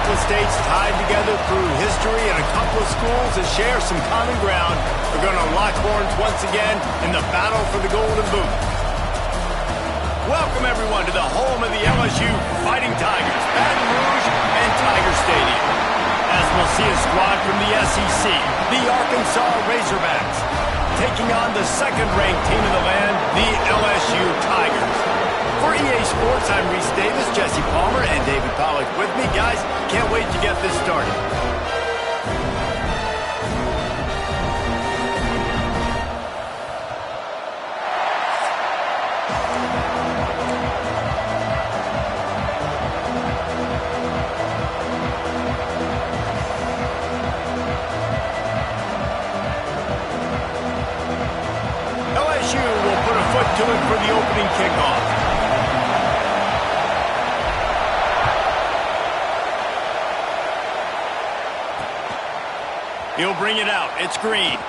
couple of states tied together through history and a couple of schools that share some common ground are going to lock horns once again in the battle for the Golden Boot. Welcome, everyone, to the home of the LSU Fighting Tigers, Baton Rouge and Tiger Stadium. As we'll see a squad from the SEC, the Arkansas Razorbacks, taking on the second-ranked team in the land, the LSU Tigers. For EA Sports, I'm Reese Davis, Jesse Palmer, and David Pollack with me. Guys, can't wait to get this started. LSU will put a foot to it for the opening kickoff. He'll bring it out. It's Green.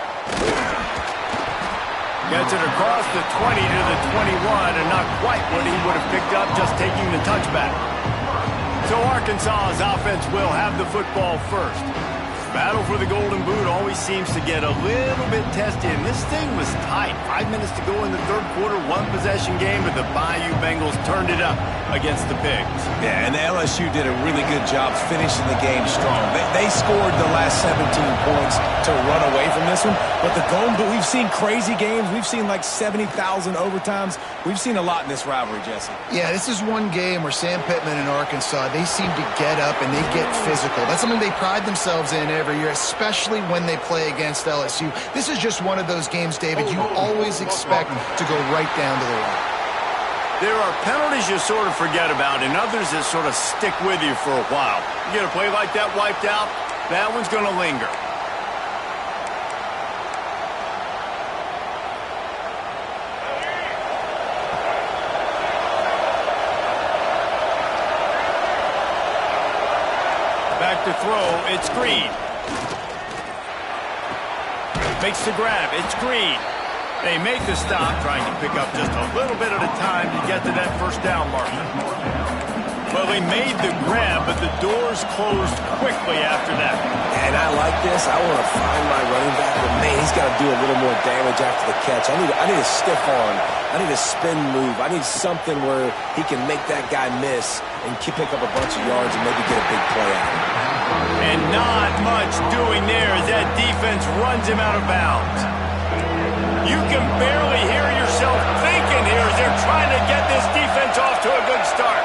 Gets it across the 20 to the 21, and not quite what he would have picked up just taking the touchback. So Arkansas's offense will have the football first. Battle for the Golden Boot always seems to get a little bit testy, and this thing was tight. 5 minutes to go in the third quarter, one-possession game, but the Bayou Bengals turned it up against the Pigs. Yeah, and the LSU did a really good job finishing the game strong. They scored the last 17 points to run away from this one, but the Golden Boot, we've seen crazy games. We've seen like 70,000 overtimes. We've seen a lot in this rivalry, Jesse. Yeah, this is one game where Sam Pittman and Arkansas, they seem to get up and they get physical. That's something they pride themselves in every year, especially when they play against LSU. This is just one of those games, David, you always expect to go right down to the wire. There are penalties you sort of forget about and others that sort of stick with you for a while. You get a play like that wiped out, that one's going to linger. Back to throw, it's Green. Makes the grab, it's Green. They make the stop, trying to pick up just a little bit at a time to get to that first down marker. Well, they made the grab, but the doors closed quickly after that. And I like this. I want to find my running back, but man, he's got to do a little more damage after the catch. I need a stiff arm. I need a spin move. I need something where he can make that guy miss and pick up a bunch of yards and maybe get a big play out of it. And not much doing there as that defense runs him out of bounds. You can barely hear yourself thinking here as they're trying to get this defense off to a good start.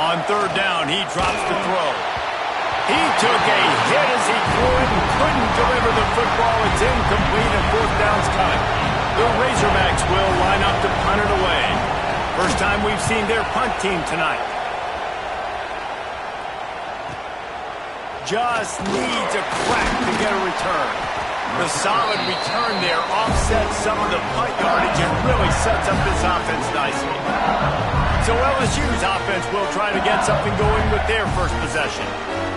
On third down, he drops the throw. He took a hit as he threw it and couldn't deliver the football. It's incomplete and fourth down's coming. The Razorbacks will line up to punt it away. First time we've seen their punt team tonight. Just needs a crack to get a return. The solid return there offsets some of the punt yardage and really sets up this offense nicely. So LSU's offense will try to get something going with their first possession.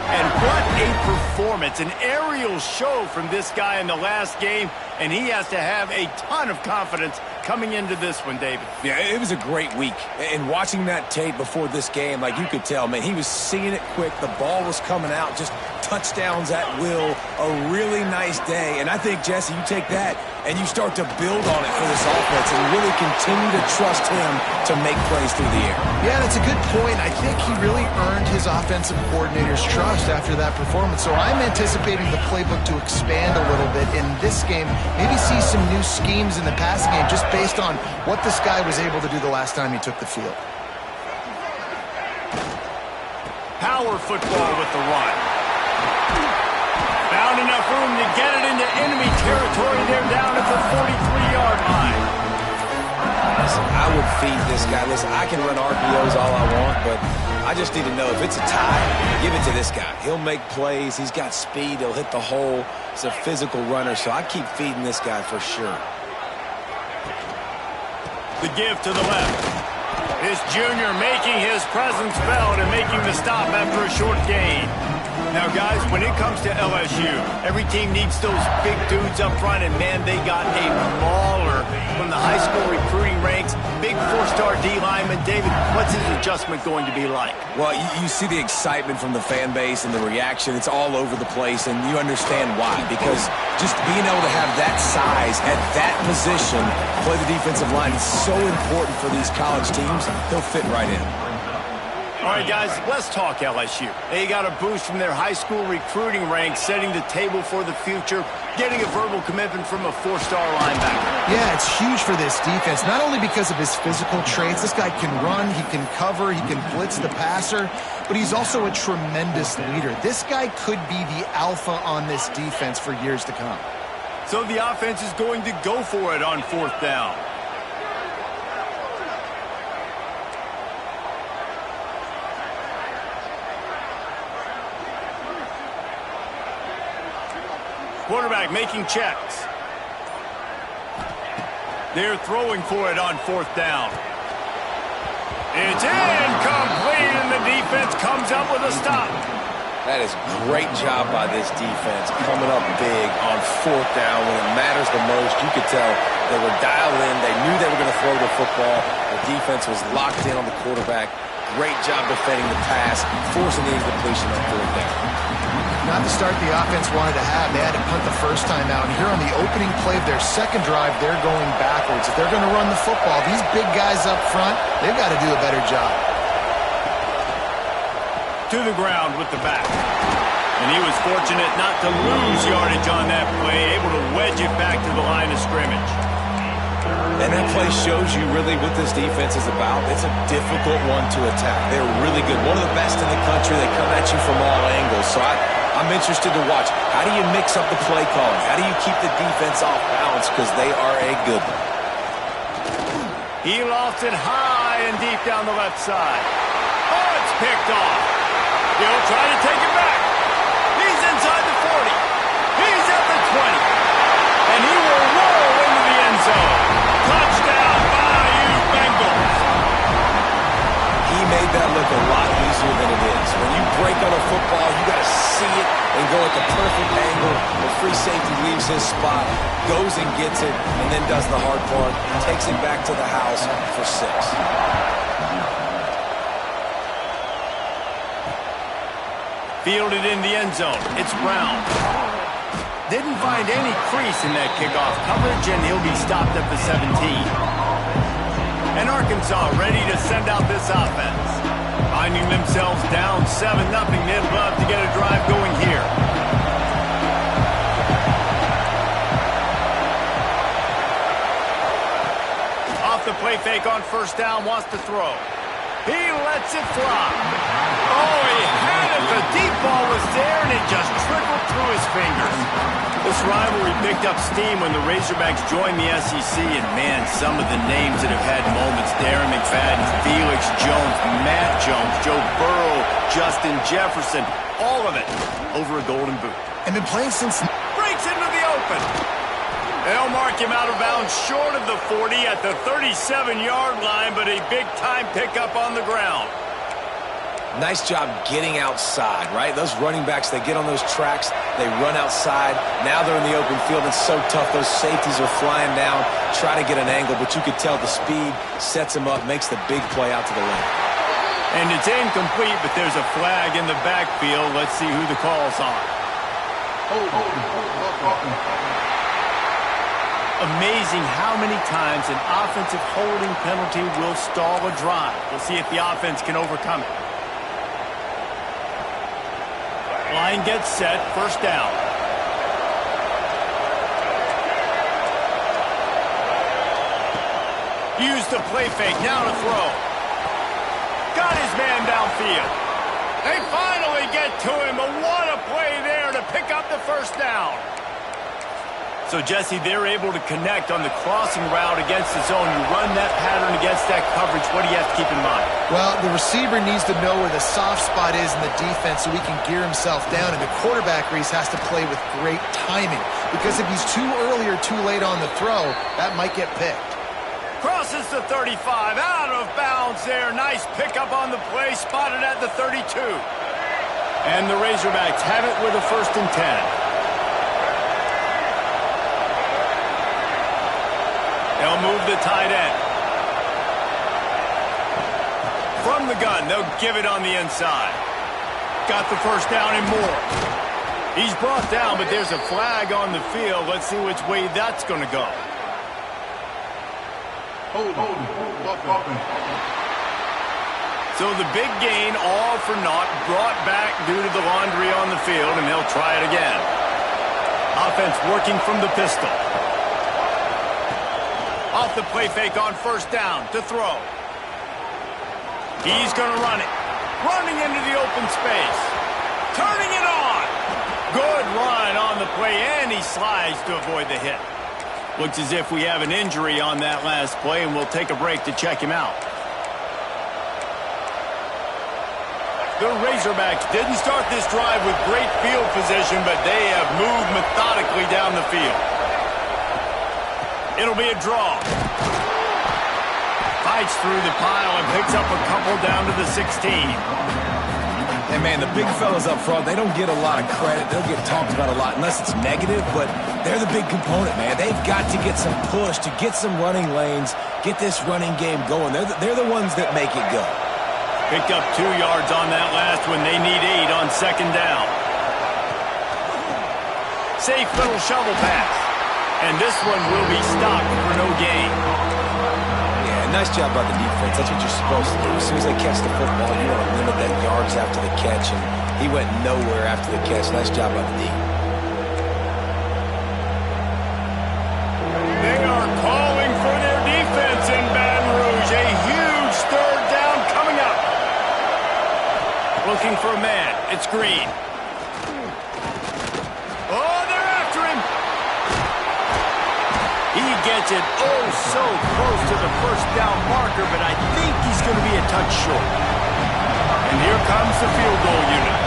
And what a performance, an aerial show from this guy in the last game, and he has to have a ton of confidence coming into this one, David. Yeah, it was a great week. And watching that tape before this game, like you could tell, man, he was seeing it quick. The ball was coming out, just touchdowns at will. A really nice day. And I think, Jesse, you take that and you start to build on it for this offense and really continue to trust him to make plays through the air. Yeah, that's a good point. I think he really earned his offensive coordinator's trust after that performance. So I'm anticipating the playbook to expand a little bit in this game. Maybe see some new schemes in the passing game just based on what this guy was able to do the last time he took the field. Power football with the run. Found enough room to get it into enemy territory. They're down at the 43-yard line. Listen, I would feed this guy. Listen, I can run RPOs all I want, but I just need to know if it's a tie, give it to this guy. He'll make plays. He's got speed. He'll hit the hole. He's a physical runner, so I keep feeding this guy for sure. The give to the left. This junior making his presence felt and making the stop after a short gain. Now, guys, when it comes to LSU, every team needs those big dudes up front, and, man, they got a mauler from the high school recruiting ranks. Big four-star D lineman. David, what's his adjustment going to be like? Well, you see the excitement from the fan base and the reaction. It's all over the place, and you understand why. Because just being able to have that size at that position, play the defensive line, is so important for these college teams. He'll fit right in. All right, guys, let's talk LSU. They got a boost from their high school recruiting ranks, setting the table for the future, getting a verbal commitment from a four-star linebacker. Yeah, it's huge for this defense, not only because of his physical traits. This guy can run, he can cover, he can blitz the passer, but he's also a tremendous leader. This guy could be the alpha on this defense for years to come. So the offense is going to go for it on 4th down. Quarterback making checks. They're throwing for it on 4th down. It's incomplete, and the defense comes up with a stop. That is great job by this defense, coming up big on 4th down when it matters the most. You could tell they were dialed in. They knew they were going to throw the football. The defense was locked in on the quarterback. Great job defending the pass, forcing the incompletion on 4th down. Not the start the offense wanted to have. They had to punt the first time out. And here on the opening play of their second drive, they're going backwards. If they're going to run the football, these big guys up front, they've got to do a better job. To the ground with the back. And he was fortunate not to lose yardage on that play, able to wedge it back to the line of scrimmage. And that play shows you really what this defense is about. It's a difficult one to attack. They're really good. One of the best in the country. They come at you from all angles. So I'm interested to watch. How do you mix up the play calling? How do you keep the defense off balance? Because they are a good one. He lost it high and deep down the left side. Oh, it's picked off. He'll try to take it back. He's inside the 40. He's at the 20. And he will roll into the end zone. Touchdown, Bayou Bengals. He made that look a lot easier than it is. When you break on a football, you got to see it and go at the perfect angle. The free safety leaves his spot, goes and gets it, and then does the hard part, takes it back to the house for 6. Fielded in the end zone. It's Brown. Didn't find any crease in that kickoff coverage, and he'll be stopped at the 17. And Arkansas ready to send out this offense. Finding themselves down 7-0, they'd love to get a drive going here. Off the play fake on 1st down, wants to throw. He lets it fly. Oh, he had it. The deep ball was there, and it just trickled through his fingers. This rivalry picked up steam when the Razorbacks joined the SEC, and, man, some of the names that have had moments. Darren McFadden, Felix Jones, Matt Jones, Joe Burrow, Justin Jefferson, all of it over a golden boot. And been playing since... Breaks into the open. They'll mark him out of bounds short of the 40 at the 37-yard line, but a big-time pickup on the ground. Nice job getting outside, right? Those running backs, they get on those tracks, they run outside. Now they're in the open field. It's so tough. Those safeties are flying down, try to get an angle, but you could tell the speed sets him up, makes the big play out to the left. And it's incomplete, but there's a flag in the backfield. Let's see who the call's on. Amazing how many times an offensive holding penalty will stall a drive. We'll see if the offense can overcome it. Line gets set, 1st down. Use the play fake, now to throw. Got his man downfield. They finally get to him, but what a play there to pick up the 1st down. So, Jesse, they're able to connect on the crossing route against the zone. You run that pattern against that coverage. What do you have to keep in mind? Well, the receiver needs to know where the soft spot is in the defense so he can gear himself down. And the quarterback, Reese, has to play with great timing. Because if he's too early or too late on the throw, that might get picked. Crosses the 35. Out of bounds there. Nice pickup on the play. Spotted at the 32. And the Razorbacks have it with a 1st and 10. They'll move the tight end. From the gun, they'll give it on the inside. Got the 1st down and more. He's brought down, but there's a flag on the field. Let's see which way that's going to go. So the big gain, all for naught, brought back due to the laundry on the field, and they'll try it again. Offense working from the pistol. Off the play fake on 1st down to throw. He's going to run it. Running into the open space. Turning it on. Good run on the play, and he slides to avoid the hit. Looks as if we have an injury on that last play, and we'll take a break to check him out. The Razorbacks didn't start this drive with great field position, but they have moved methodically down the field. It'll be a draw. Fights through the pile and picks up a couple down to the 16. And, man, the big fellas up front, they don't get a lot of credit. They'll get talked about a lot unless it's negative, but they're the big component, man. They've got to get some push, to get some running lanes, get this running game going. They're the ones that make it go. Picked up 2 yards on that last one. They need 8 on 2nd down. Safe little shovel pass. And this one will be stopped for no gain. Yeah, nice job by the defense. That's what you're supposed to do. As soon as they catch the football, you want to limit that yards after the catch. And he went nowhere after the catch. Nice job by the D. They are calling for their defense in Baton Rouge. A huge 3rd down coming up. Looking for a man. It's Green. Oh, they're after him. He gets it so close to the 1st down marker, but I think he's going to be a touch short. And here comes the field goal unit.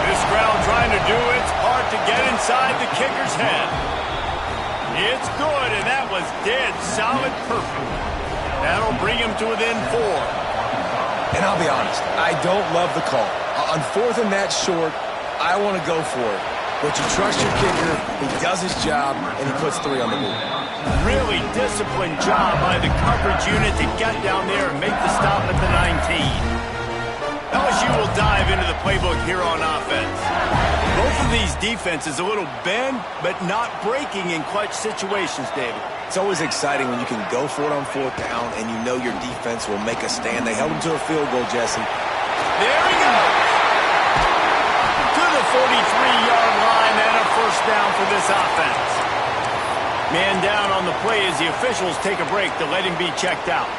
This crowd trying to do its part to get inside the kicker's head. It's good, and that was dead solid perfect. That'll bring him to within 4. And I'll be honest, I don't love the call. On 4th and that short, I want to go for it. But you trust your kicker, he does his job, and he puts 3 on the board. Really disciplined job by the coverage unit to get down there and make the stop at the 19. LSU will dive into the playbook here on offense. Both of these defenses a little bend, but not breaking in clutch situations, David. It's always exciting when you can go for it on 4th down and you know your defense will make a stand. They held him to a field goal, Jesse. There he goes. To the 43-yard line and a 1st down for this offense. Man down on the play as the officials take a break to let him be checked out.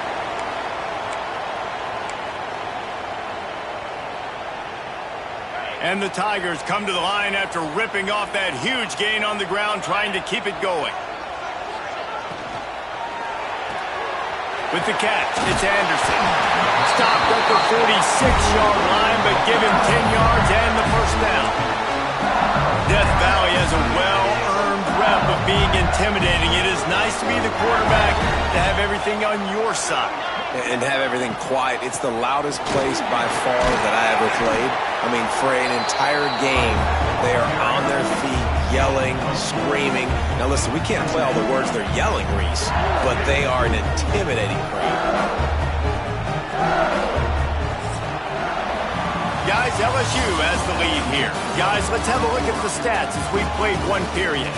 And the Tigers come to the line after ripping off that huge gain on the ground, trying to keep it going. With the catch, it's Anderson. Stopped at the 46-yard line, but give him 10 yards and the 1st down. Death Valley has a well-earned rep of being intimidating. It is nice to be the quarterback, to have everything on your side. And have everything quiet. It's the loudest place by far that I ever played. I mean, for an entire game, they are on their feet, yelling, screaming. Now listen, we can't play all the words they're yelling, Reese, but they are an intimidating crowd. Guys, LSU has the lead here. Guys, let's have a look at the stats as we've played 1 period.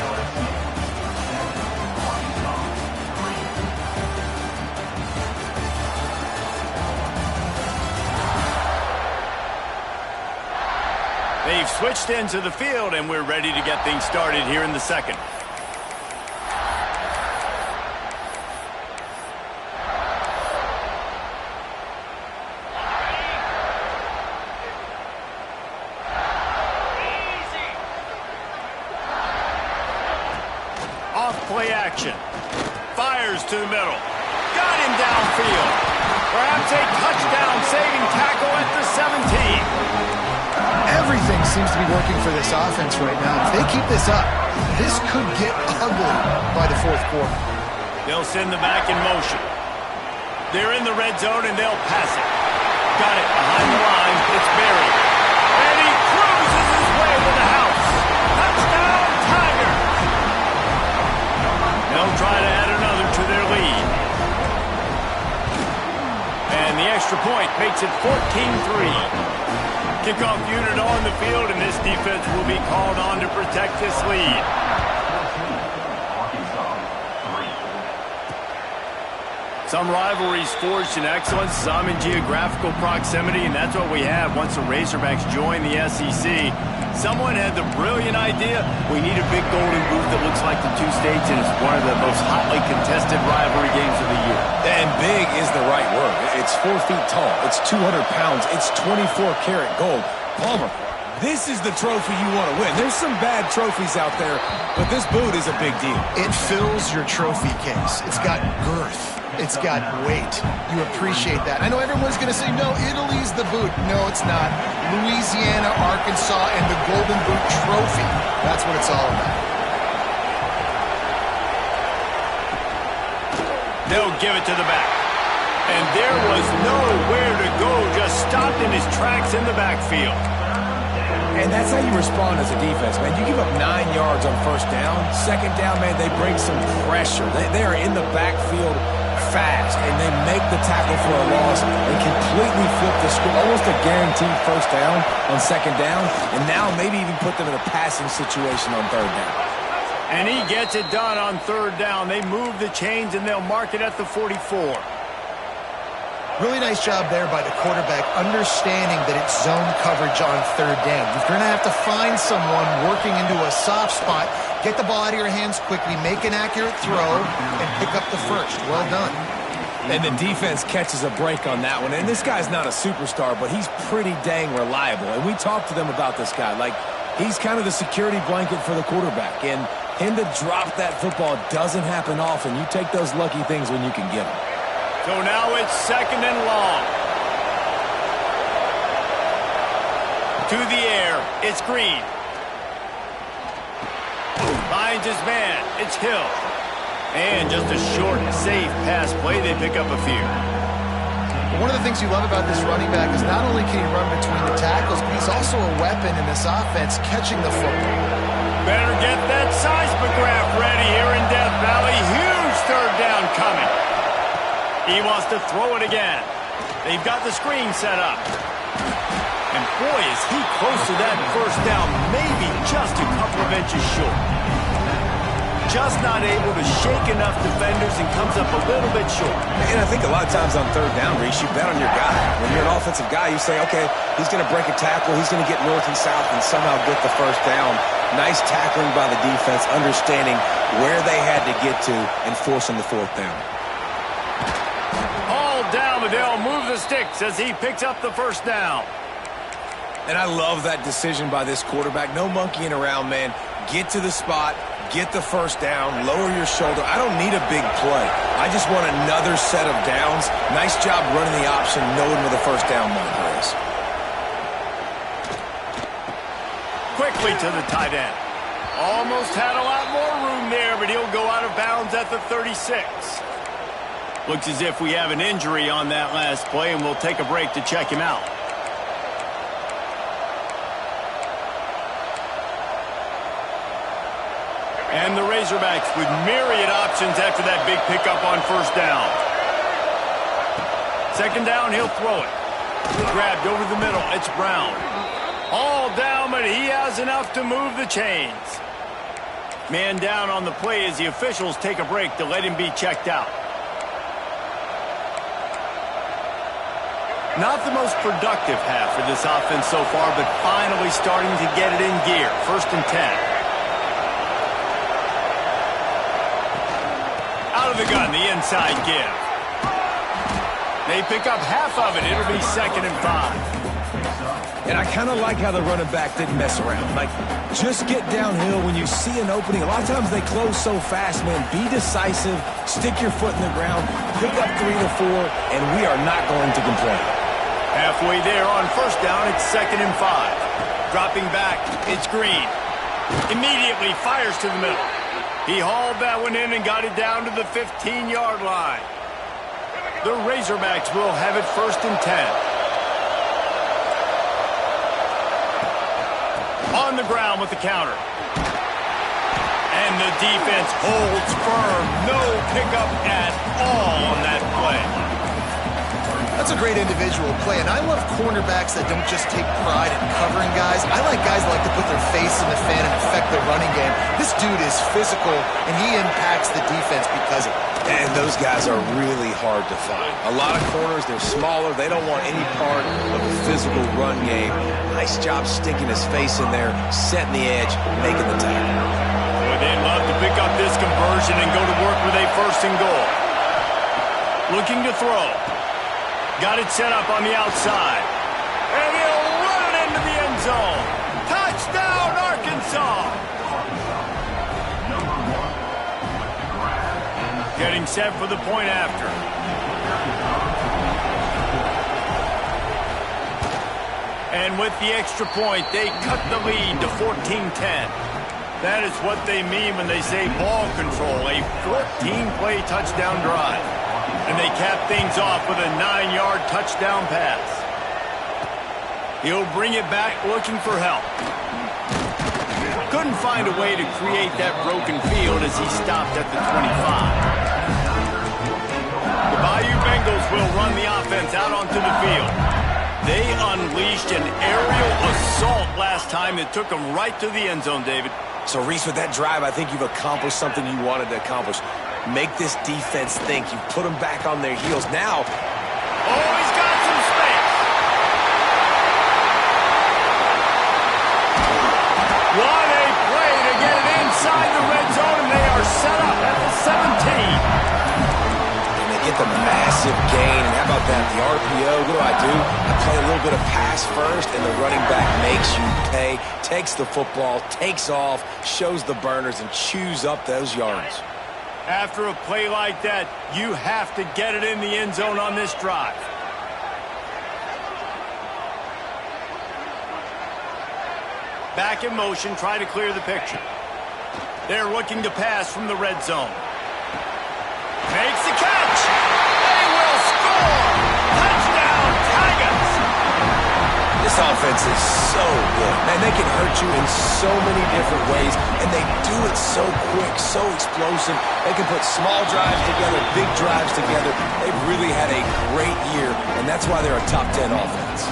They've switched into the field, and we're ready to get things started here in the 2nd. Off play action. Fires to the middle. Got him downfield. Perhaps a touchdown-saving tackle at the 17. Everything seems to be working for this offense right now. If they keep this up, this could get ugly by the 4th quarter. They'll send the back in motion. They're in the red zone, and they'll pass it. Got it behind the line. It's buried. And he threw extra point makes it 14-3. Kickoff unit on the field, and this defense will be called on to protect this lead. Some rivalries forged in excellence, some in geographical proximity, and that's what we have once the Razorbacks join the SEC. Someone had the brilliant idea, we need a big golden boot that looks like the two states, and it's one of the most hotly contested rivalry games of the year. And big is the right word. It's 4 feet tall. It's 200 pounds. It's 24-karat gold. Palmer, this is the trophy you want to win. There's some bad trophies out there, but this boot is a big deal. It fills your trophy case. It's got girth. It's got weight. You appreciate that. I know everyone's going to say, no, Italy's the boot. No, it's not. Louisiana, Arkansas, and the Golden Boot Trophy. That's what it's all about. They'll give it to the back. And there was nowhere to go, just stopped in his tracks in the backfield. And that's how you respond as a defense, man. You give up 9 yards on first down. Second down, man, they bring some pressure. They are in the backfield fast, and they make the tackle for a loss and completely flip the script. Almost a guaranteed first down on second down, and now maybe even put them in a passing situation on third down. And he gets it done on third down. They move the chains, and they'll mark it at the 44. Really nice job there by the quarterback, understanding that it's zone coverage on third down. You're going to have to find someone working into a soft spot, get the ball out of your hands quickly, make an accurate throw, and pick up the first. Well done. And the defense catches a break on that one. And this guy's not a superstar, but he's pretty dang reliable. And we talked to them about this guy. Like, he's kind of the security blanket for the quarterback. And him to drop that football doesn't happen often. You take those lucky things when you can get them. So now it's second and long. To the air, it's Green. Finds his man, it's Hill. And just a short, safe pass play, they pick up a few. One of the things you love about this running back is not only can he run between the tackles, but he's also a weapon in this offense catching the football. Better get that seismograph ready here in Death Valley. Huge third down coming. He wants to throw it again. They've got the screen set up. And boy, is he close to that first down, maybe just a couple of inches short. Just not able to shake enough defenders and comes up a little bit short. And I think a lot of times on third down, Reese, you bet on your guy. When you're an offensive guy, you say, okay, he's going to break a tackle, he's going to get north and south and somehow get the first down. Nice tackling by the defense, understanding where they had to get to and forcing the fourth down. Down, Liddell moves the sticks as he picks up the first down. And I love that decision by this quarterback. No monkeying around, man. Get to the spot, get the first down, lower your shoulder. I don't need a big play. I just want another set of downs. Nice job running the option, knowing where the first down marker is. Quickly to the tight end. Almost had a lot more room there, but he'll go out of bounds at the 36. Looks as if we have an injury on that last play, and we'll take a break to check him out. And the Razorbacks with myriad options after that big pickup on first down. Second down, he'll throw it. Grabbed over the middle, it's Brown. All down, but he has enough to move the chains. Man down on the play as the officials take a break to let him be checked out. Not the most productive half for this offense so far, but finally starting to get it in gear. First and 10. Out of the gun, the inside give. They pick up half of it. It'll be second and 5. And I kind of like how the running back didn't mess around. Like, just get downhill when you see an opening. A lot of times they close so fast, man. Be decisive. Stick your foot in the ground. Pick up 3 to 4, and we are not going to complain. Halfway there on first down, it's second and 5. Dropping back, it's Green. Immediately fires to the middle. He hauled that one in and got it down to the 15-yard line. The Razorbacks will have it first and 10. On the ground with the counter. And the defense holds firm. No pickup at all on that play. That's a great individual play, and I love cornerbacks that don't just take pride in covering guys. I like guys that like to put their face in the fan and affect the running game. This dude is physical, and he impacts the defense because of it. And those guys are really hard to find. A lot of corners, they're smaller. They don't want any part of a physical run game. Nice job sticking his face in there, setting the edge, making the tackle. Boy, they'd love to pick up this conversion and go to work with a 1st and goal. Looking to throw. Got it set up on the outside. And he'll run it into the end zone. Touchdown, Arkansas! Getting set for the point after. And with the extra point, they cut the lead to 14-10. That is what they mean when they say ball control, a 14-play touchdown drive. And they cap things off with a 9-yard touchdown pass. He'll bring it back looking for help. Couldn't find a way to create that broken field as he stopped at the 25. The Bayou Bengals will run the offense out onto the field. They unleashed an aerial assault last time that took them right to the end zone, David. So, Reese, with that drive, I think you've accomplished something you wanted to accomplish. Make this defense think. You put them back on their heels. Now, oh, he's got some space. What a play to get it inside the red zone, and they are set up at the 17. And they get the massive gain. And how about that? The RPO, what do? I play a little bit of pass first, and the running back makes you pay, takes the football, takes off, shows the burners, and chews up those yards. After a play like that, you have to get it in the end zone on this drive. Back in motion, try to clear the picture. They're looking to pass from the red zone. Makes the catch. They will score. Touchdown, Tigers. This offense is so good. Man, they can hurt you in so many different ways, and they do it so quick, so explosive. They can put small drives together, big drives together. They've really had a great year, and that's why they're a top 10 offense.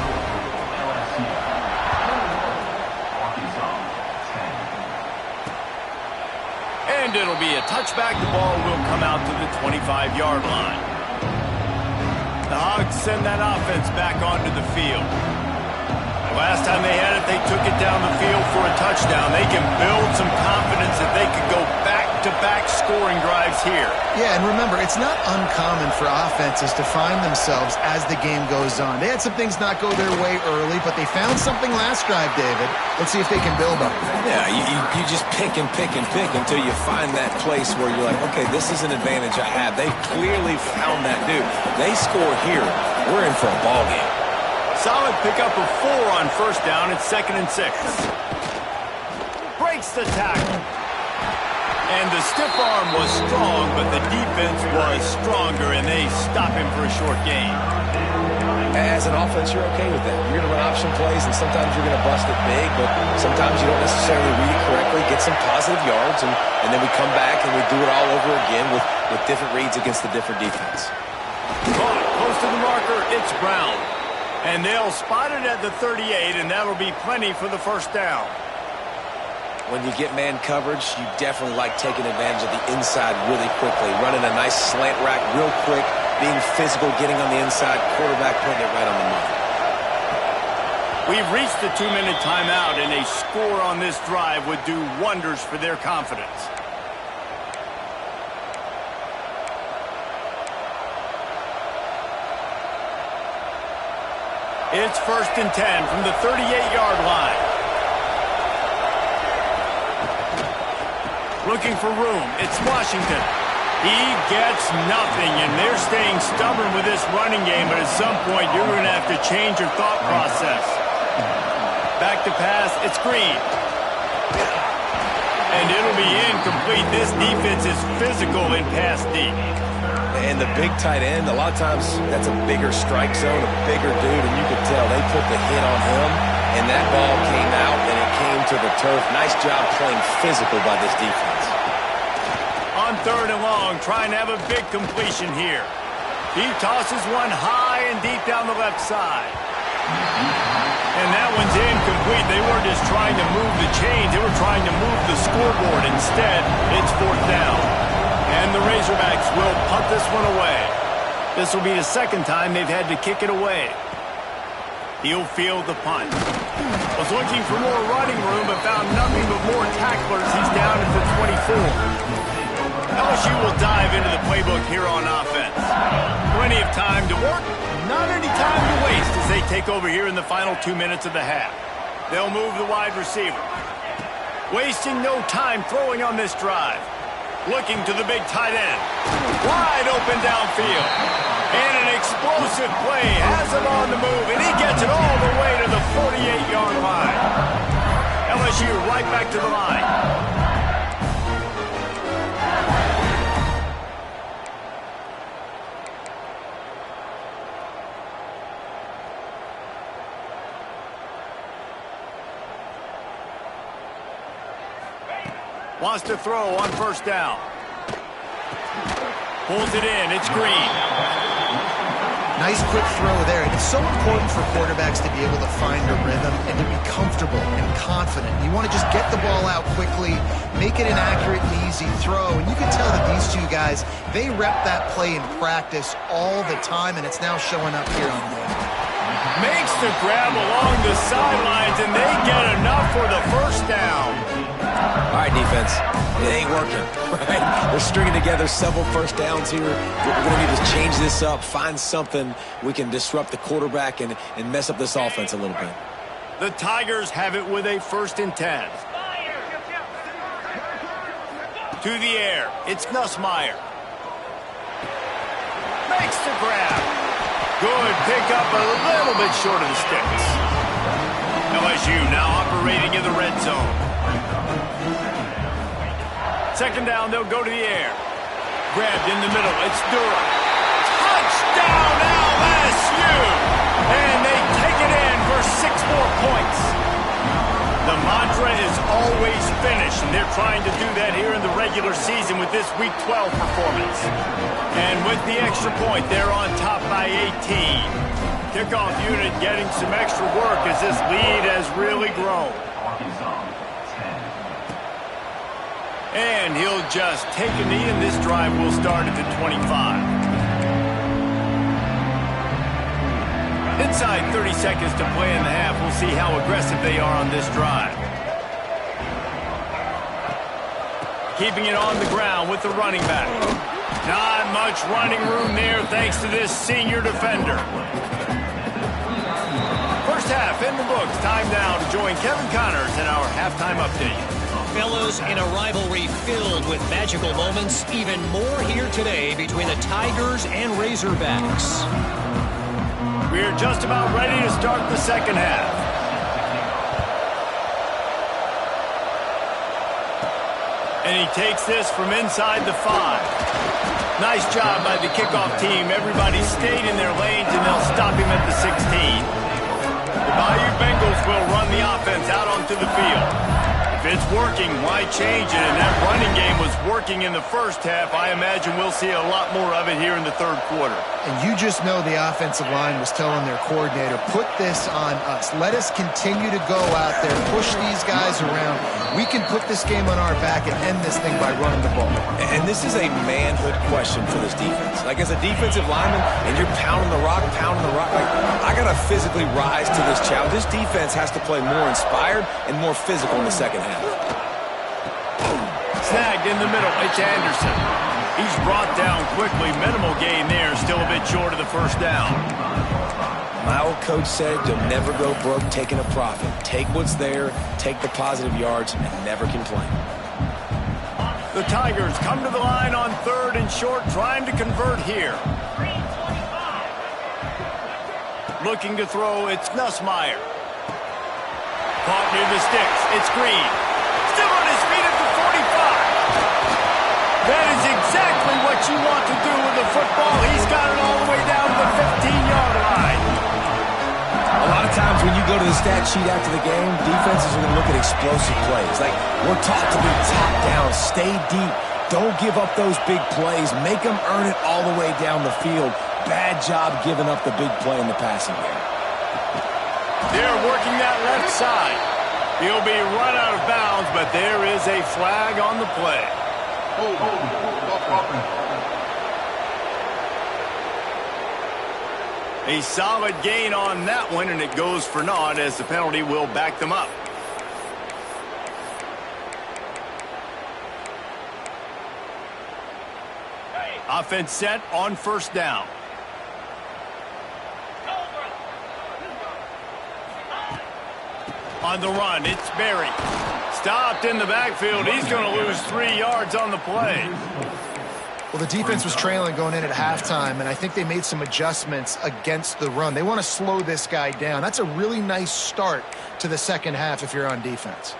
And it'll be a touchback. The ball will come out to the 25-yard line. The Hogs send that offense back onto the field. Last time they had it, they took it down the field for a touchdown. They can build some confidence that they could go back-to-back scoring drives here. Yeah, and remember, it's not uncommon for offenses to find themselves as the game goes on. They had some things not go their way early, but they found something last drive, David. Let's see if they can build on it. Yeah, you just pick and pick and pick until you find that place where you're like, okay, this is an advantage I have. They've clearly found that dude. They score here, we're in for a ball game. Solid pickup of 4 on 1st down. It's 2nd and 6. Breaks the tackle. And the stiff arm was strong, but the defense was stronger, and they stop him for a short gain. As an offense, you're okay with that. You're going to run option plays, and sometimes you're going to bust it big, but sometimes you don't necessarily read it correctly, get some positive yards, and then we come back and we do it all over again with different reads against the different defense. Caught close to the marker. It's Brown. And they'll spot it at the 38, and that'll be plenty for the 1st down. When you get man coverage, you definitely like taking advantage of the inside really quickly, running a nice slant rack real quick, being physical, getting on the inside, quarterback putting it right on the money. We've reached the 2-minute timeout, and a score on this drive would do wonders for their confidence. It's 1st and 10 from the 38-yard line. Looking for room. It's Washington. He gets nothing, and they're staying stubborn with this running game, but at some point you're going to have to change your thought process. Back to pass. It's Green. And it'll be incomplete. This defense is physical in pass deep. And the big tight end, a lot of times that's a bigger strike zone, a bigger dude, and you could tell they put the hit on him, and that ball came out, and it came to the turf. Nice job playing physical by this defense. On 3rd and long, trying to have a big completion here. He tosses one high and deep down the left side. And that one's incomplete. They weren't just trying to move the chains. They were trying to move the scoreboard. Instead, it's 4th down. And the Razorbacks will punt this one away. This will be the second time they've had to kick it away. He'll field the punt. Was looking for more running room, but found nothing but more tacklers. He's down at the 24. LSU will dive into the playbook here on offense. Plenty of time to work, not any time to waste as they take over here in the final 2 minutes of the half. They'll move the wide receiver. Wasting no time throwing on this drive. Looking to the big tight end. Wide open downfield. And an explosive play has him on the move, and he gets it all the way to the 48-yard line. LSU right back to the line. Wants to throw on 1st down. Pulls it in. It's Green. Nice quick throw there. It's so important for quarterbacks to be able to find a rhythm and to be comfortable and confident. You want to just get the ball out quickly, make it an accurate and easy throw. And you can tell that these two guys, they rep that play in practice all the time, and it's now showing up here on the game. Makes the grab along the sidelines, and they get enough for the 1st down. All right, defense. It ain't working, right? They're stringing together several 1st downs here. We're going to need to change this up, find something we can disrupt the quarterback and mess up this offense a little bit. The Tigers have it with a 1st and 10. To the air. It's Nussmeier. Makes the grab. Good pick up, a little bit short of the sticks. LSU now operating in the red zone. 2nd down, they'll go to the air. Grabbed in the middle, it's Durham. Touchdown LSU! And they take it in for 6 more points. The mantra is always finish, and they're trying to do that here in the regular season with this Week 12 performance. And with the extra point, they're on top by 18. Kickoff unit getting some extra work as this lead has really grown. And he'll just take a knee, and this drive will start at the 25. Inside 30 seconds to play in the half. We'll see how aggressive they are on this drive. Keeping it on the ground with the running back. Not much running room there thanks to this senior defender. 1st half in the books. Time now to join Kevin Connors in our halftime update. Fellows, in a rivalry filled with magical moments, even more here today between the Tigers and Razorbacks. We're just about ready to start the 2nd half. And he takes this from inside the 5. Nice job by the kickoff team. Everybody stayed in their lanes, and they'll stop him at the 16. The Bayou Bengals will run the offense out onto the field. If it's working, why change it? And that running game was working in the 1st half. I imagine we'll see a lot more of it here in the 3rd quarter. And you just know the offensive line was telling their coordinator, put this on us. Let us continue to go out there, push these guys around. We can put this game on our back and end this thing by running the ball. And this is a manhood question for this defense. Like, as a defensive lineman, and you're pounding the rock, like, I got to physically rise to this challenge. This defense has to play more inspired and more physical in the 2nd half. Snagged in the middle, it's Anderson. He's brought down quickly. Minimal gain there, still a bit short of the 1st down. My old coach said you'll never go broke taking a profit. Take what's there, take the positive yards, and never complain. The Tigers come to the line on 3rd and short, trying to convert here. Looking to throw, it's Nussmeier. Caught near the sticks, it's Green. Still on his feet at the 45. That is exactly what you want to do with the football. He's got it all the way down to the 15-yard line. A lot of times when you go to the stat sheet after the game, defenses are going to look at explosive plays. Like, we're taught to be top down, stay deep. Don't give up those big plays. Make them earn it all the way down the field. bad job giving up the big play in the passing game. They're working that left side. He'll be run out of bounds, but there is a flag on the play. A solid gain on that one, and it goes for naught as the penalty will back them up. Offense set on first down. On the run, it's Berry. Stopped in the backfield. He's going to lose 3 yards on the play. Well, the defense was trailing going in at halftime, and I think they made some adjustments against the run. They want to slow this guy down. That's a really nice start to the second half if you're on defense.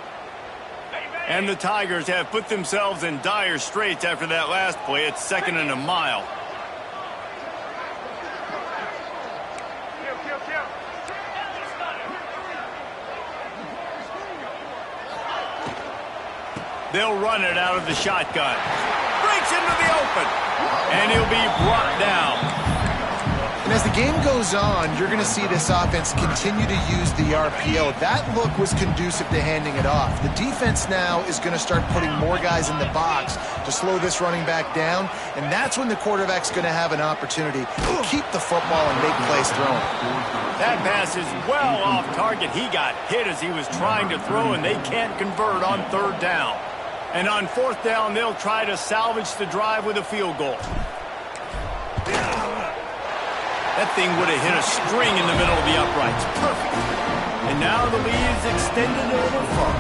And the Tigers have put themselves in dire straits after that last play. It's 2nd and a mile. They'll run it out of the shotgun. Breaks into the open. And he'll be brought down. And as the game goes on, you're going to see this offense continue to use the RPO. That look was conducive to handing it off. The defense now is going to start putting more guys in the box to slow this running back down, and that's when the quarterback's going to have an opportunity to keep the football and make plays throwing. That pass is well off target. He got hit as he was trying to throw, and they can't convert on 3rd down. And on 4th down, they'll try to salvage the drive with a field goal. That thing would have hit a string in the middle of the uprights. Perfect. And now the lead is extended over far.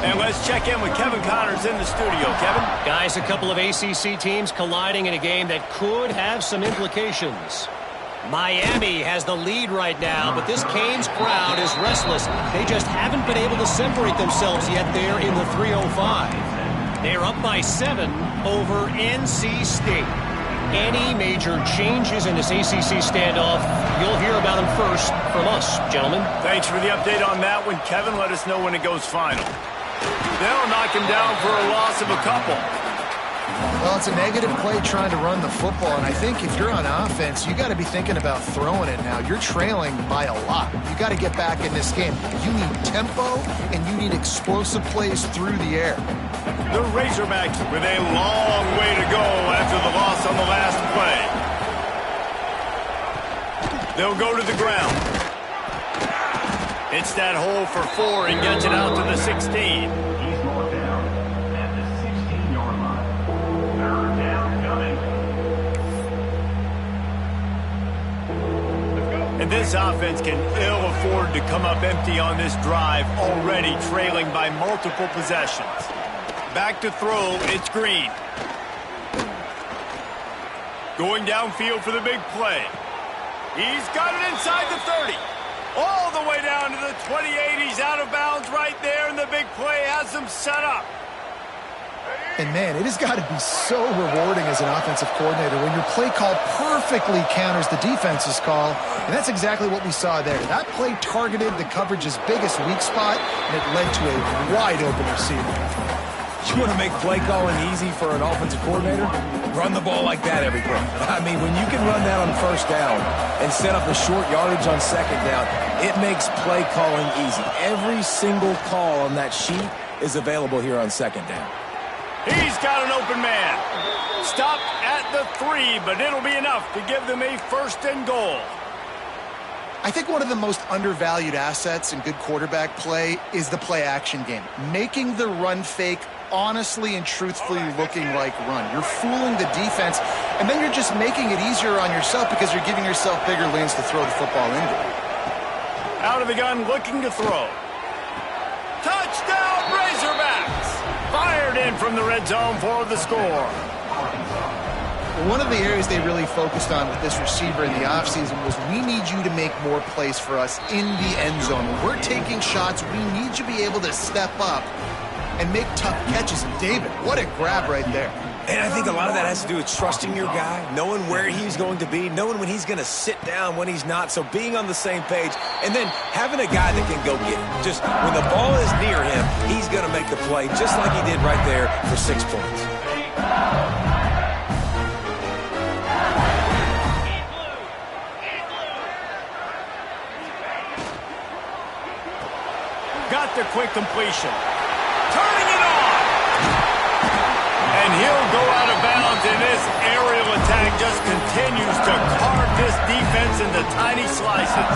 And let's check in with Kevin Connors in the studio. Kevin? Guys, a couple of ACC teams colliding in a game that could have some implications. Miami has the lead right now, but this Canes crowd is restless. They just haven't been able to separate themselves yet there in the 305. They're up by 7 over NC State. Any major changes in this ACC standoff, you'll hear about them first from us, gentlemen. Thanks for the update on that one, Kevin. Let us know when it goes final. They'll knock him down for a loss of a couple. Well, it's a negative play trying to run the football, and I think if you're on offense, you got to be thinking about throwing it now. You're trailing by a lot. You got to get back in this game. You need tempo, and you need explosive plays through the air. The Razorbacks with a long way to go after the loss on the last play. They'll go to the ground. It's that hole for 4 and gets it out to the 16. And this offense can ill afford to come up empty on this drive, already trailing by multiple possessions. Back to throw, it's Green. Going downfield for the big play. He's got it inside the 30. All the way down to the 28. He's out of bounds right there, and the big play has him set up. And, man, it has got to be so rewarding as an offensive coordinator when your play call perfectly counters the defense's call, and that's exactly what we saw there. That play targeted the coverage's biggest weak spot, and it led to a wide-open receiver. You want to make play calling easy for an offensive coordinator? Run the ball like that every play. I mean, when you can run that on 1st down and set up a short yardage on 2nd down, it makes play calling easy. Every single call on that sheet is available here on 2nd down. He's got an open man. Stopped at the 3, but it'll be enough to give them a 1st and goal. I think one of the most undervalued assets in good quarterback play is the play-action game. Making the run fake honestly and truthfully looking like run. You're fooling the defense, and then you're just making it easier on yourself because you're giving yourself bigger lanes to throw the football into. Out of the gun, looking to throw. Touchdown, Razorbacks! Fired in from the red zone for the score. One of the areas they really focused on with this receiver in the offseason was we need you to make more plays for us in the end zone. When we're taking shots, we need you to be able to step up and make tough catches. And David, what a grab right there. And I think a lot of that has to do with trusting your guy, knowing where he's going to be, knowing when he's going to sit down, when he's not, so being on the same page, and then having a guy that can go get it. Just when the ball is near him, he's going to make the play just like he did right there for 6 points. a quick completion. Turning it on! And he'll go out of bounds, and this aerial attack just continues to carve this defense into tiny slices.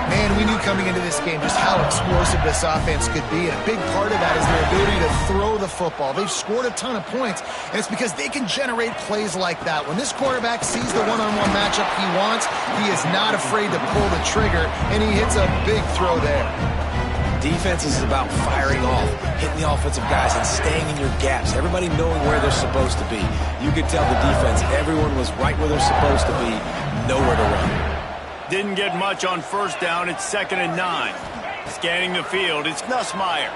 Man, we knew coming into this game just how explosive this offense could be, and a big part of that is their ability to throw the football. They've scored a ton of points, and it's because they can generate plays like that. When this quarterback sees the one-on-one matchup he wants, he is not afraid to pull the trigger, and he hits a big throw there. Defense is about firing off, hitting the offensive guys, and staying in your gaps. Everybody knowing where they're supposed to be. You could tell the defense, everyone was right where they're supposed to be, nowhere to run. Didn't get much on first down. It's 2nd and 9. Scanning the field, it's Nussmeier.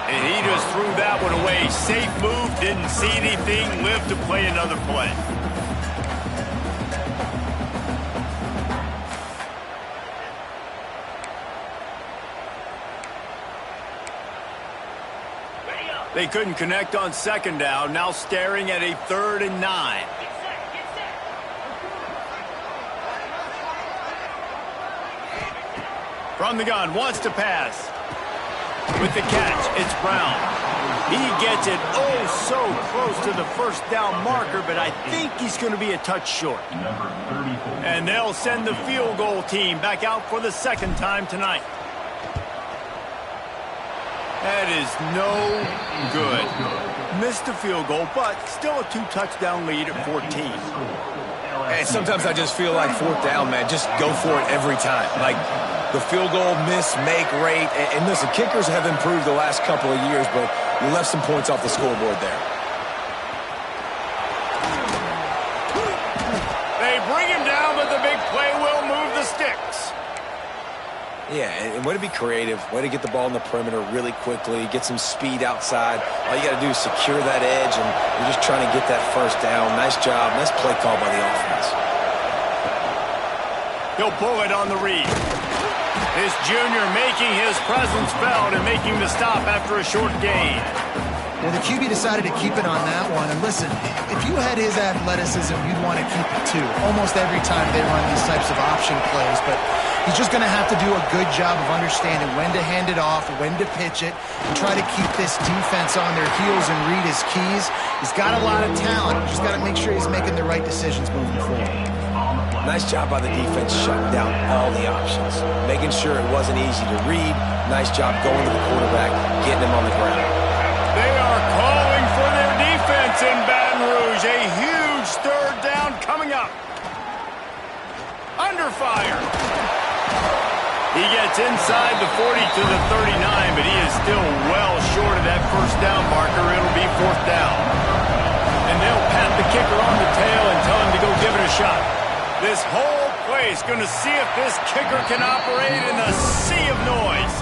And he just threw that one away. Safe move, didn't see anything, lived to play another play. They couldn't connect on 2nd down. Now staring at a 3rd and 9. From the gun, wants to pass. With the catch, it's Brown. He gets it oh so close to the first down marker, but I think he's going to be a touch short. And they'll send the field goal team back out for the 2nd time tonight. That is no good. Missed the field goal, but still a 2-touchdown lead at 14. And sometimes I just feel like 4th down, man. Just go for it every time. Like the field goal miss, make rate. And listen, kickers have improved the last couple of years, but you left some points off the scoreboard there. They bring him down, but the big play will move the sticks. Yeah, and way to be creative, way to get the ball in the perimeter really quickly, get some speed outside. All you got to do is secure that edge, and you're just trying to get that first down. Nice job, nice play call by the offense. He'll pull it on the read. This junior making his presence felt and making the stop after a short gain. Well, the QB decided to keep it on that one. And listen, if you had his athleticism, you'd want to keep it too. Almost every time they run these types of option plays. But he's just going to have to do a good job of understanding when to hand it off, when to pitch it, and try to keep this defense on their heels and read his keys. He's got a lot of talent. Just got to make sure he's making the right decisions moving forward. Nice job by the defense shutting down all the options, making sure it wasn't easy to read. Nice job going to the quarterback, getting him on the ground. They are calling for their defense in Baton Rouge. A huge 3rd down coming up. Under fire. He gets inside the 40 to the 39, but he is still well short of that first down marker. It'll be 4th down. And they'll pat the kicker on the tail and tell him to go give it a shot. This whole place going to see if this kicker can operate in a sea of noise.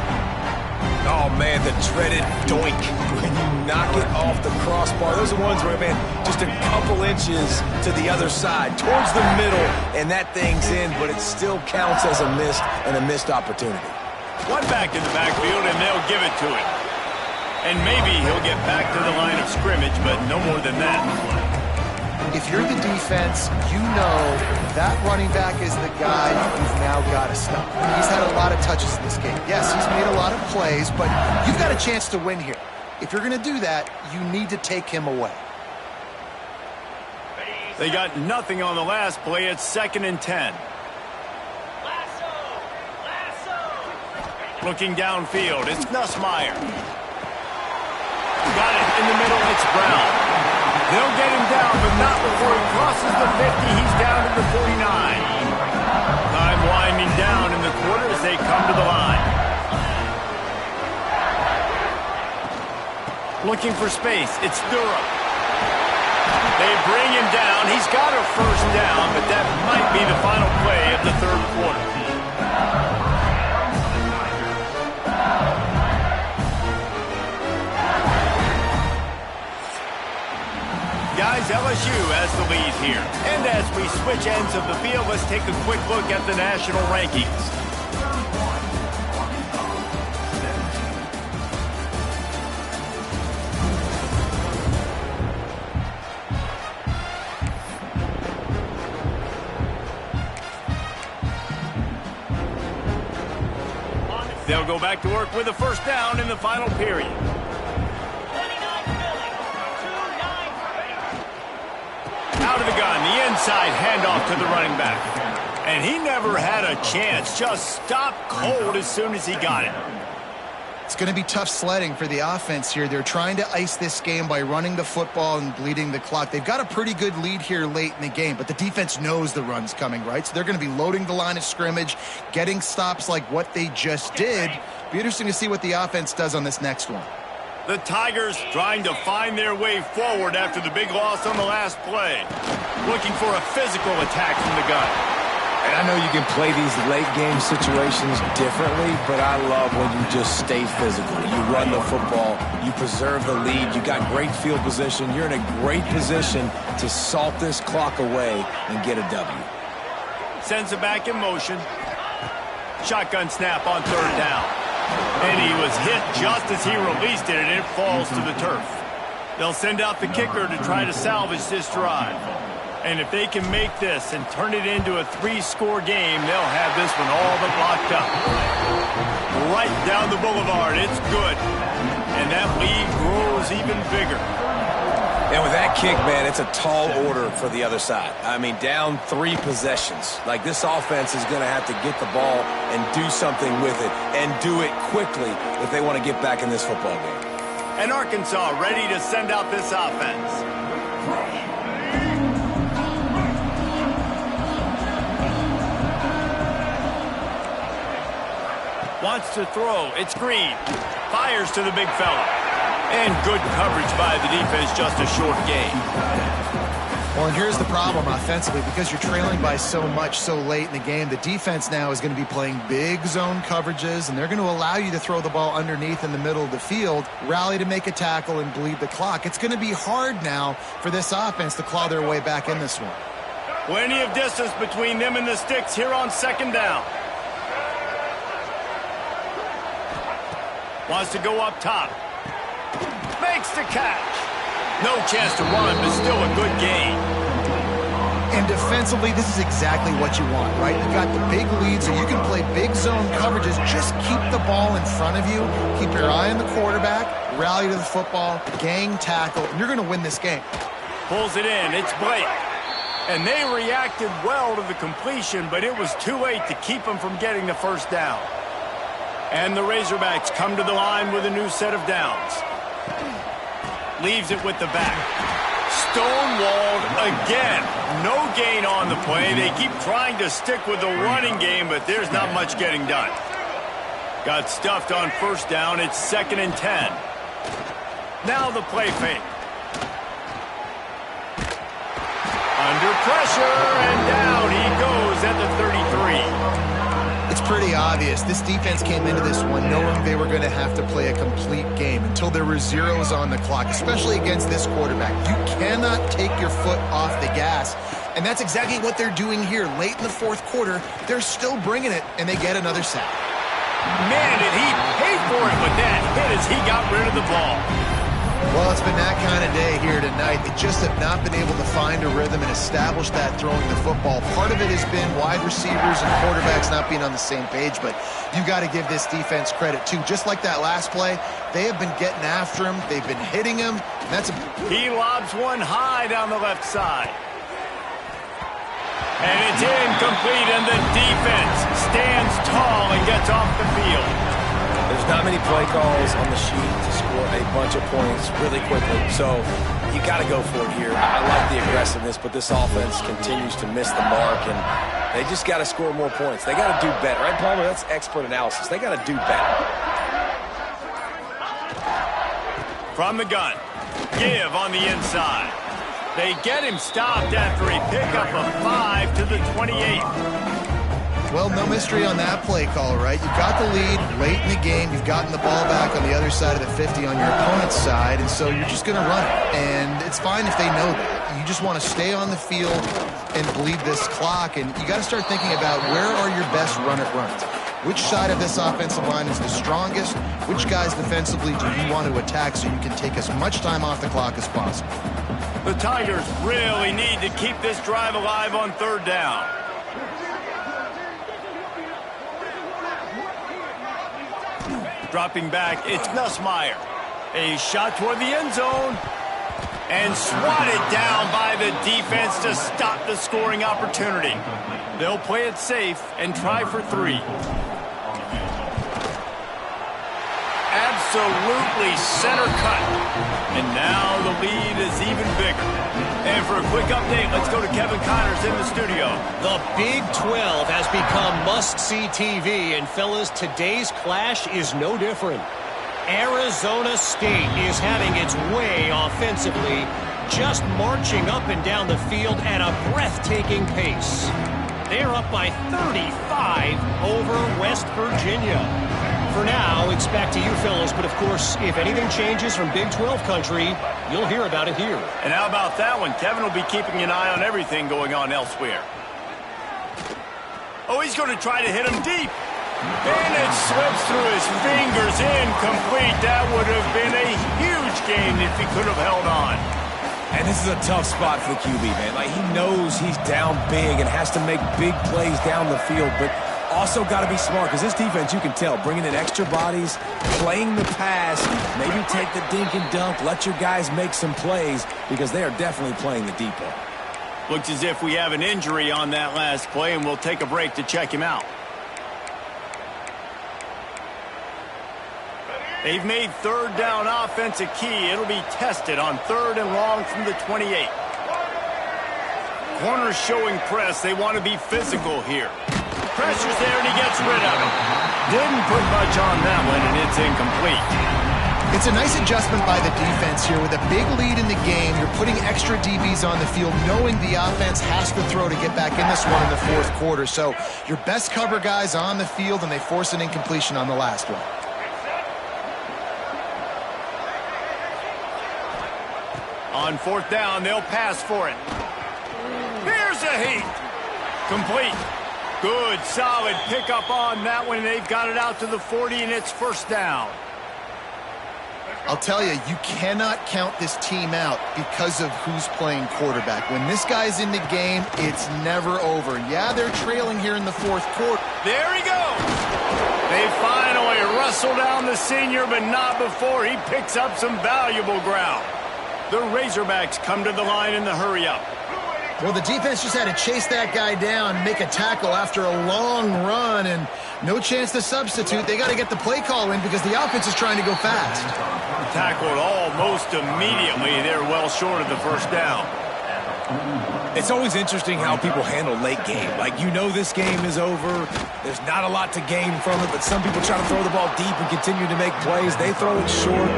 Oh, man, the dreaded doink. When you knock it off the crossbar, those are ones where, man, just a couple inches to the other side, towards the middle, and that thing's in, but it still counts as a missed opportunity. One back in the backfield, and they'll give it to him. And maybe he'll get back to the line of scrimmage, but no more than that. If you're the defense, you know that running back is the guy you've now got to stop. He's had a lot of touches in this game. Yes, he's made a lot of plays, but you've got a chance to win here. If you're going to do that, you need to take him away. They got nothing on the last play. It's 2nd and 10. Looking downfield, it's Nussmeier. Got it in the middle, it's Brown. They'll get him down, but not before he crosses the 50. He's down to the 49. Time winding down in the quarter as they come to the line. Looking for space. It's Durham. They bring him down. He's got a first down, but that might be the final play of the 3rd quarter. Guys, LSU has the lead here. And as we switch ends of the field, let's take a quick look at the national rankings. They'll go back to work with a first down in the final period. Out of the gun, the inside handoff to the running back. And he never had a chance, just stopped cold as soon as he got it. It's going to be tough sledding for the offense here. They're trying to ice this game by running the football and bleeding the clock. They've got a pretty good lead here late in the game, but the defense knows the run's coming, right? So they're going to be loading the line of scrimmage, getting stops like what they just did. Be interesting to see what the offense does on this next one. The Tigers trying to find their way forward after the big loss on the last play. Looking for a physical attack from the gun. And I know you can play these late game situations differently, but I love when you just stay physical. You run the football, you preserve the lead, you got great field position, you're in a great position to salt this clock away and get a W. Sends it back in motion. Shotgun snap on third down. And he was hit just as he released it, and it falls to the turf. They'll send out the kicker to try to salvage this drive. And if they can make this and turn it into a 3-score game, they'll have this one all but locked up. Right down the boulevard, it's good. And that lead grows even bigger. And with that kick, man, it's a tall order for the other side. I mean, down 3 possessions. Like, this offense is going to have to get the ball and do something with it, and do it quickly if they want to get back in this football game. And Arkansas ready to send out this offense. Wants to throw. It's Green. Fires to the big fella. And good coverage by the defense, just a short gain. Well, and here's the problem offensively. Because you're trailing by so much so late in the game, the defense now is going to be playing big zone coverages, and they're going to allow you to throw the ball underneath in the middle of the field, rally to make a tackle, and bleed the clock. It's going to be hard now for this offense to claw their way back in this one. Plenty of distance between them and the sticks here on second down. Wants to go up top. Makes the catch. No chance to run, but still a good gain. And defensively, this is exactly what you want, right? You've got the big lead, so you can play big zone coverages. Just keep the ball in front of you. Keep your eye on the quarterback. Rally to the football. Gang tackle. And you're going to win this game. Pulls it in. It's Blake. And they reacted well to the completion, but it was too late to keep them from getting the first down. And the Razorbacks come to the line with a new set of downs. Leaves it with the back. Stonewalled again. No gain on the play. They keep trying to stick with the running game, but there's not much getting done. Got stuffed on first down. It's 2nd and 10. Now the play fake. Under pressure, and down he goes at the 33. It's pretty obvious. This defense came into this one knowing they were going to have to play a complete game until there were zeros on the clock, especially against this quarterback. You cannot take your foot off the gas, and that's exactly what they're doing here. Late in the 4th quarter, they're still bringing it, and they get another sack. Man, did he pay for it with that hit as he got rid of the ball. Well, it's been that kind of day here tonight. They just have not been able to find a rhythm and establish that throwing the football. Part of it has been wide receivers and quarterbacks not being on the same page, but you got to give this defense credit, too. Just like that last play, they have been getting after him. They've been hitting him. He lobs one high down the left side. And it's incomplete, and the defense stands tall and gets off the field. There's not many play calls on the sheet to score a bunch of points really quickly, so you got to go for it here. I like the aggressiveness, but this offense continues to miss the mark, and they just got to score more points. They got to do better. Right, Palmer? That's expert analysis. They got to do better. From the gun, give on the inside. They get him stopped after he picked up a 5 to the 28. Well, no mystery on that play call, right? You've got the lead late in the game. You've gotten the ball back on the other side of the 50 on your opponent's side, and so you're just going to run it. And it's fine if they know that. You just want to stay on the field and bleed this clock, and you got to start thinking about where are your best runs. Which side of this offensive line is the strongest? Which guys defensively do you want to attack so you can take as much time off the clock as possible? The Tigers really need to keep this drive alive on third down. Dropping back, it's Nussmeier. A shot toward the end zone. And swatted down by the defense to stop the scoring opportunity. They'll play it safe and try for 3. Absolutely center cut. And now the lead is even bigger. And for a quick update, let's go to Kevin Connors in the studio. The Big 12 has become must-see TV, and fellas, today's clash is no different. Arizona State is having its way offensively, just marching up and down the field at a breathtaking pace. They're up by 35 over West Virginia. For now, it's back to you fellas, but of course, if anything changes from Big 12 country, you'll hear about it here. And how about that one? Kevin will be keeping an eye on everything going on elsewhere. Oh, he's going to try to hit him deep. And it slips through his fingers, incomplete. That would have been a huge game if he could have held on. And this is a tough spot for the QB, man. Like, he knows he's down big and has to make big plays down the field, but also got to be smart because this defense, you can tell, bringing in extra bodies, playing the pass, maybe take the dink and dunk, let your guys make some plays because they are definitely playing the deep end. Looks as if we have an injury on that last play, and we'll take a break to check him out. They've made third down offense a key. It'll be tested on 3rd and long from the 28. Corners showing press. They want to be physical here. Pressure's there, and he gets rid of it. Didn't put much on that one, and it's incomplete. It's a nice adjustment by the defense here. With a big lead in the game, you're putting extra DBs on the field, knowing the offense has to throw to get back in this one in the 4th quarter. So your best cover guys on the field, and they force an incompletion on the last one. On 4th down, they'll pass for it. Here's a heat. Complete. Good, solid pickup on that one. They've got it out to the 40, and it's 1st down. I'll tell you, you cannot count this team out because of who's playing quarterback. When this guy's in the game, it's never over. Yeah, they're trailing here in the 4th quarter. There he goes. They finally wrestle down the senior, but not before he picks up some valuable ground. The Razorbacks come to the line in the hurry-up. Well, the defense just had to chase that guy down, make a tackle after a long run, and no chance to substitute. They got to get the play call in because the offense is trying to go fast. Tackled almost immediately. They're well short of the 1st down. It's always interesting how people handle late game. Like, you know this game is over. There's not a lot to gain from it, but some people try to throw the ball deep and continue to make plays. They throw it short.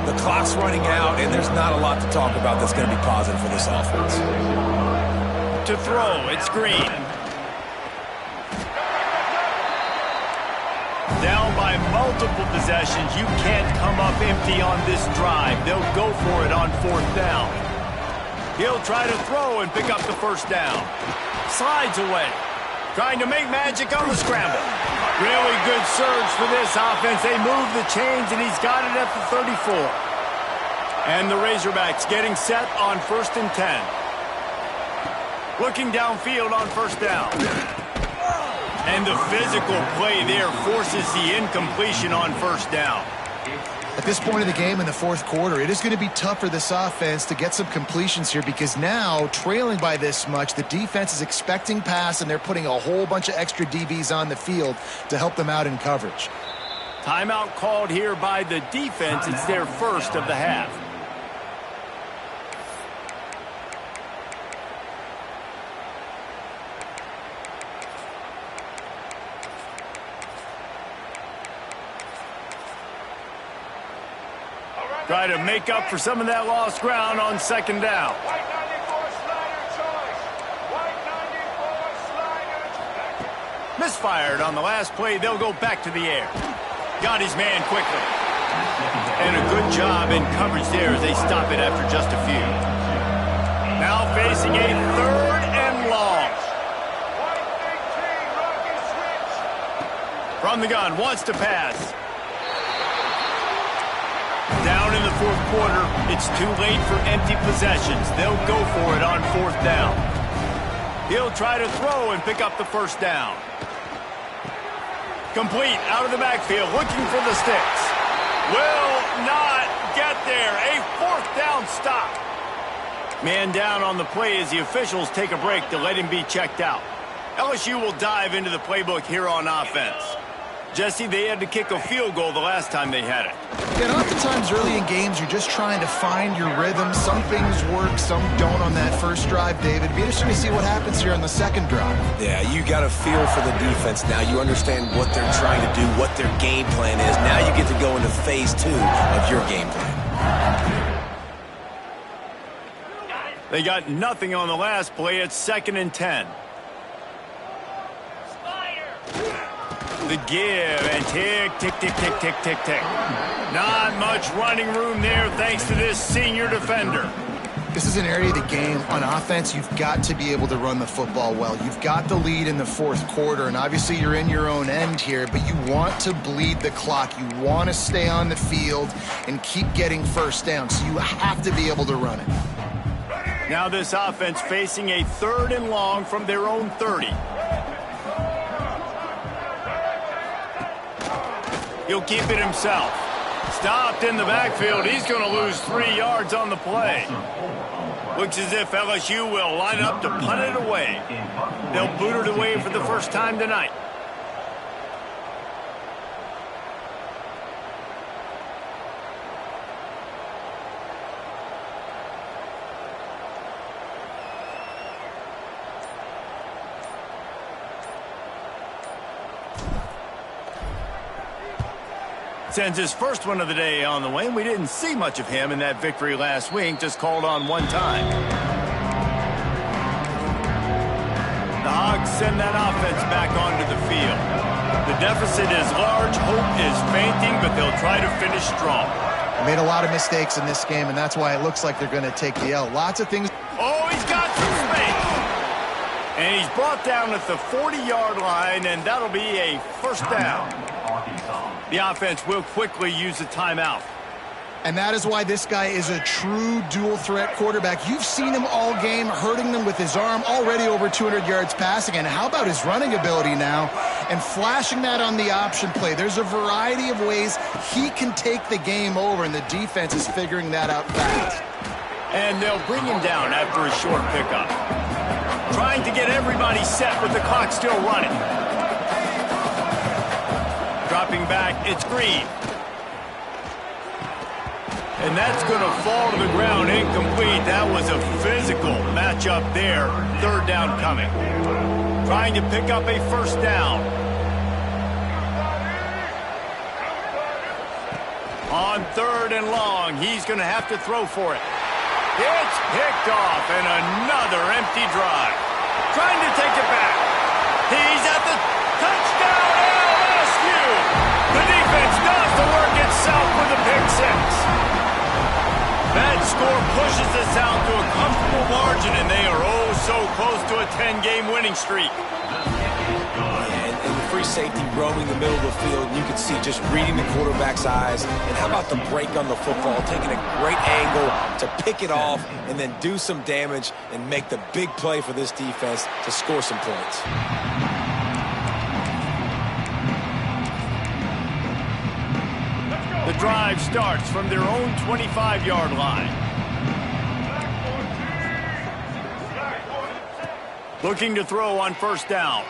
The clock's running out, and there's not a lot to talk about that's going to be positive for this offense. To throw, it's Green. Down by multiple possessions. You can't come up empty on this drive. They'll go for it on 4th down. He'll try to throw and pick up the 1st down. Slides away. Trying to make magic on the scramble. Really good surge for this offense. They move the chains, and he's got it at the 34. And the Razorbacks getting set on 1st and 10. Looking downfield on 1st down. And the physical play there forces the incompletion on 1st down. At this point of the game in the 4th quarter, it is going to be tough for this offense to get some completions here because now, trailing by this much, the defense is expecting pass, and they're putting a whole bunch of extra DBs on the field to help them out in coverage. Timeout called here by the defense. It's their 1st of the half. Try to make up for some of that lost ground on 2nd down. Misfired on the last play. They'll go back to the air. Got his man quickly. And a good job in coverage there as they stop it after just a few. Now facing a 3rd and long. From the gun, wants to pass. Down in the 4th quarter, it's too late for empty possessions. They'll go for it on 4th down. He'll try to throw and pick up the 1st down. Complete out of the backfield, looking for the sticks. Will not get there. A 4th down stop. Man down on the play as the officials take a break to let him be checked out. LSU will dive into the playbook here on offense. Jesse, they had to kick a field goal the last time they had it. Yeah, oftentimes early in games, you're just trying to find your rhythm. Some things work, some don't on that first drive, David. It'd be interesting to see what happens here on the second drive. Yeah, you got a feel for the defense now. You understand what they're trying to do, what their game plan is. Now you get to go into phase 2 of your game plan. They got nothing on the last play. It's 2nd and 10. The give and tick, tick, tick, tick, tick, tick, tick. Not much running room there thanks to this senior defender. This is an area of the game on offense you've got to be able to run the football well. You've got the lead in the 4th quarter, and obviously you're in your own end here, but you want to bleed the clock. You want to stay on the field and keep getting first down, so you have to be able to run it. Now this offense facing a 3rd and long from their own 30. He'll keep it himself. Stopped in the backfield. He's going to lose 3 yards on the play. Looks as if LSU will line up to punt it away. They'll boot it away for the first time tonight. Sends his first one of the day on the way. We didn't see much of him in that victory last week, just called on one time. The Hogs send that offense back onto the field. The deficit is large, hope is fainting, but they'll try to finish strong. Made a lot of mistakes in this game, and that's why it looks like they're going to take the L. Lots of things. Oh, he's got some space. And he's brought down at the 40-yard line, and that'll be a 1st down. The offense will quickly use a timeout. And that is why this guy is a true dual-threat quarterback. You've seen him all game, hurting them with his arm, already over 200 yards passing. And how about his running ability now and flashing that on the option play? There's a variety of ways he can take the game over, and the defense is figuring that out fast. And they'll bring him down after a short pickup. Trying to get everybody set with the clock still running. Dropping back, it's Green. And that's going to fall to the ground, incomplete. That was a physical matchup there. 3rd down coming. Trying to pick up a 1st down. On 3rd and long, he's going to have to throw for it. It's picked off, and another empty drive. Trying to take it back. He's at the touchdown, LSU. The defense does the work itself with a pick 6. That score pushes us out to a comfortable margin, and they are oh so close to a 10-game winning streak. And the free safety roaming the middle of the field, you can see just reading the quarterback's eyes. And how about the break on the football, taking a great angle to pick it off and then do some damage and make the big play for this defense to score some points. The drive starts from their own 25-yard line. Looking to throw on 1st down.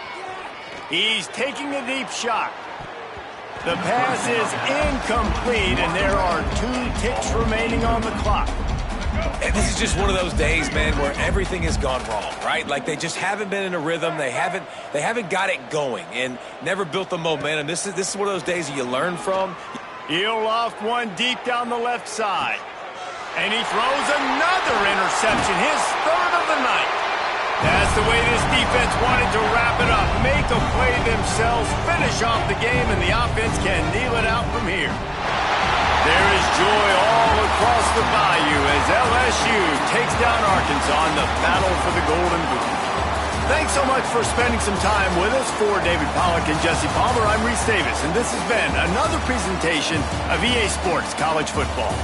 He's taking a deep shot. The pass is incomplete, and there are 2 ticks remaining on the clock. And this is just one of those days, man, where everything has gone wrong, right? Like they just haven't been in a rhythm. They haven't got it going and never built the momentum. This is one of those days that you learn from. He'll loft one deep down the left side. And he throws another interception, his 3rd of the night. That's the way this defense wanted to wrap it up. Make a play themselves, finish off the game, and the offense can kneel it out from here. There is joy all across the bayou as LSU takes down Arkansas in the battle for the Golden Boot. Thanks so much for spending some time with us. For David Pollack and Jesse Palmer, I'm Reese Davis, and this has been another presentation of EA Sports College Football.